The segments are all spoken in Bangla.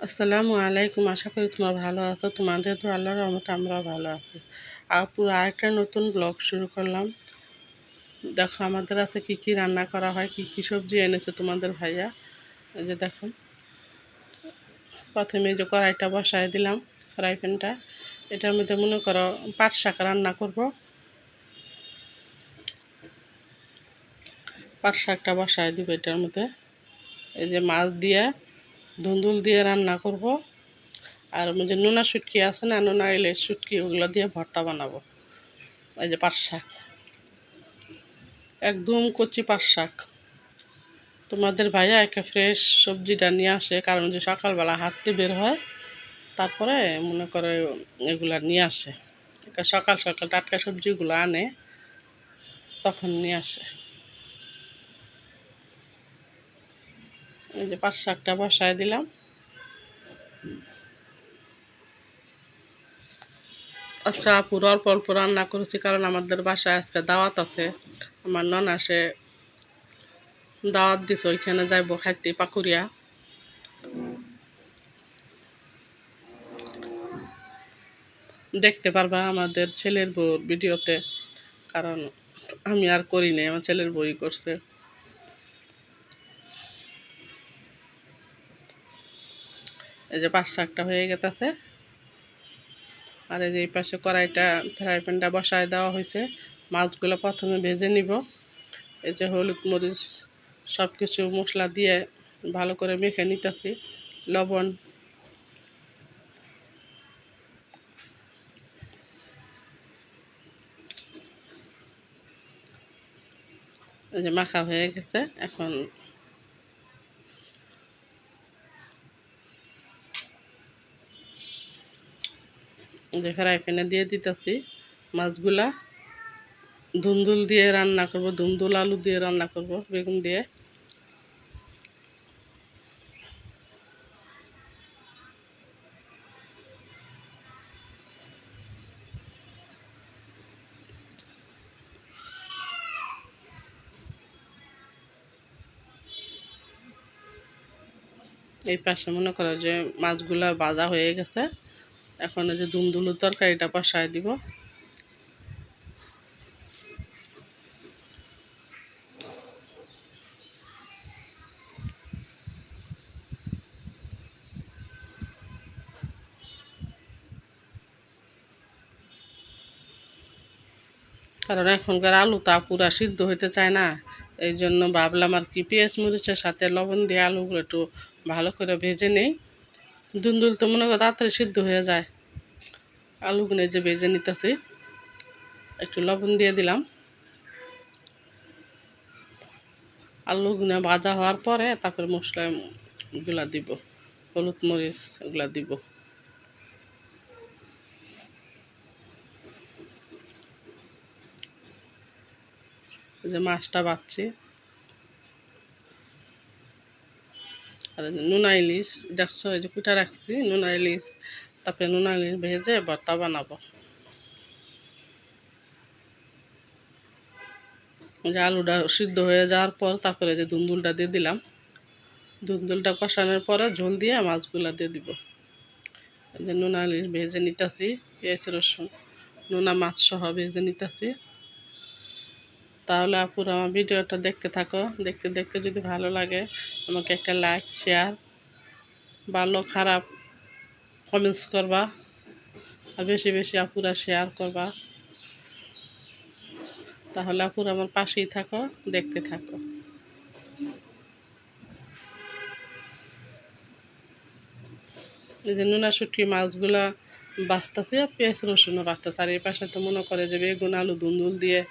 আসসালামু আলাইকুম। আশা করি তোমরা ভালো আছো। তোমাদের তো আল্লাহর রহমতে আমরাও ভালো আছি। পুরো আরেকটা নতুন ব্লগ শুরু করলাম। দেখো আমাদের আছে কি কি রান্না করা হয়, কি কি সবজি এনেছে তোমাদের ভাইয়া। এই যে দেখো, প্রথমে যে কড়াইটা বসায় দিলাম, ফ্রাই প্যানটা। এটার মধ্যে মনে করো পাট শাক রান্না করব। পাট শাকটা বসায় দিব এটার মধ্যে। এই যে মাছ দিয়ে ধুন্দুল দিয়ে রান্না করব। আর যে নোনা শুটকি আছে না, নোনা ইলিশ শুটকি, ওগুলো দিয়ে ভর্তা বানাবো। এই যে পাট শাক, একদম কচি পাট শাক। তোমাদের ভাইয়া একে ফ্রেশ সবজিটা নিয়ে আসে, কারণ যে সকালবেলা হাঁটতে বের হয়, তারপরে মনে করে এগুলা নিয়ে আসে। সকাল সকাল টাটকা সবজিগুলো আনে, তখন নিয়ে আসে। এই যে পাট শাকটা বসায় দিলাম। আজকে আপুর অল্প অল্প রান্না করেছি, কারণ আমাদের বাসায় আজকে দাওয়াত আছে। আমার ননাসে দাওয়াত দিছে, ওইখানে যাইব খাইতে, পাকুড়িয়া। দেখতে পারবা আমাদের ছেলের বউর ভিডিওতে, কারণ আমি আর করি নাই, আমার ছেলের বই করছে। এই যে পাট শাকটা হয়ে গেছে। আর এই যে এই পাশে কড়াইটা, ফ্রাই প্যানটা বসায় দেওয়া হয়েছে। মাছগুলো প্রথমে ভেজে নিব। এই যে হলুদ মরিচ সব কিছু মশলা দিয়ে ভালো করে মেখে নিতেছি, লবণ। এই যে মাখা হয়ে গেছে। এখন যে ফ্রাই প্যানে দিয়ে দিতেছি মাছগুলা। ধুন্দুল দিয়ে রান্না করব, ধুন্দুল আলু দিয়ে রান্না করব, বেগুন দিয়ে। এই পাশে মনে করো যে মাছগুলা ভাজা হয়ে গেছে। এখন এই যে ধুন্দুলুর তরকারিটা বসায় দিব। কারণ এখনকার আলু তা পুরা সিদ্ধ হইতে চায় না, এই জন্য ভাবলাম আর কি পেঁয়াজ মরিচের সাথে লবণ দিয়ে আলুগুলো একটু ভালো করে ভেজে নেই। ধুন্দুল তো মনে করো তাড়াতাড়ি সিদ্ধ হয়ে যায়। আলুগুলো যে ভেজে নিতেছি, একটু লবণ দিয়ে দিলাম। আলুগুলো ভাজা হওয়ার পরে তারপরে মশলাগুলা দিব, হলুদ মরিচ এগুলা দিব। যে মাছটা বাচ্ছি, আর নোনা ইলিশ দেখছো, এই যে কুটা রাখছি নোনা ইলিশ। তারপরে নোনা ইলিশ ভেজে ভর্তা বানাবো। যে আলুটা সিদ্ধ হয়ে যাওয়ার পর তারপরে যে ধুন্দুলটা দিয়ে দিলাম। ধুন্দুলটা কষানোর পরে ঝোল দিয়ে মাছগুলা দিয়ে দিব। এই যে নোনা ইলিশ ভেজে নিতেছি, পেঁয়াজ রসুন নোনা মাছ সহ ভেজে নিতেছি। তাহলে আপুরা আমার ভিডিওটা দেখতে থাকো। দেখতে দেখতে যদি ভালো লাগে আমাকে একটা লাইক, শেয়ার, ভালো খারাপ কমেন্টস করবা। আর বেশি বেশি আপুরা শেয়ার করবা। তাহলে আপুরা আমার পাশেই থাকো, দেখতে থাকো। এই যে নোনা শুটকি মাছগুলা বাঁচতেছি, পেঁয়াজ রসুনও বাঁচতেছে। আর এই পাশে তো মনে করে যে বেগুন আলু ধুন্দুল দিয়ে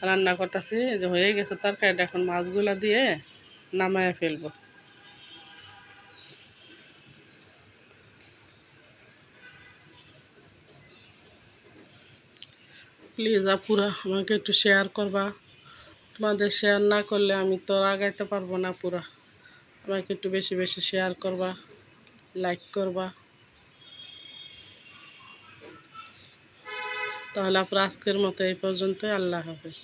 রান্না করতেছি। যে হয়ে গেছে তরকারিটা, এখন মাছগুলা দিয়ে নামায় ফেলবো। প্লিজ আপুরা আমাকে একটু শেয়ার করবা। তোমাদের শেয়ার না করলে আমি তো আগাইতে পারবো না পুরা। আমাকে একটু বেশি বেশি শেয়ার করবা, লাইক করবা। তাহলে আপুরা আজকের মতো এই পর্যন্তই। আল্লাহ হাফেজ।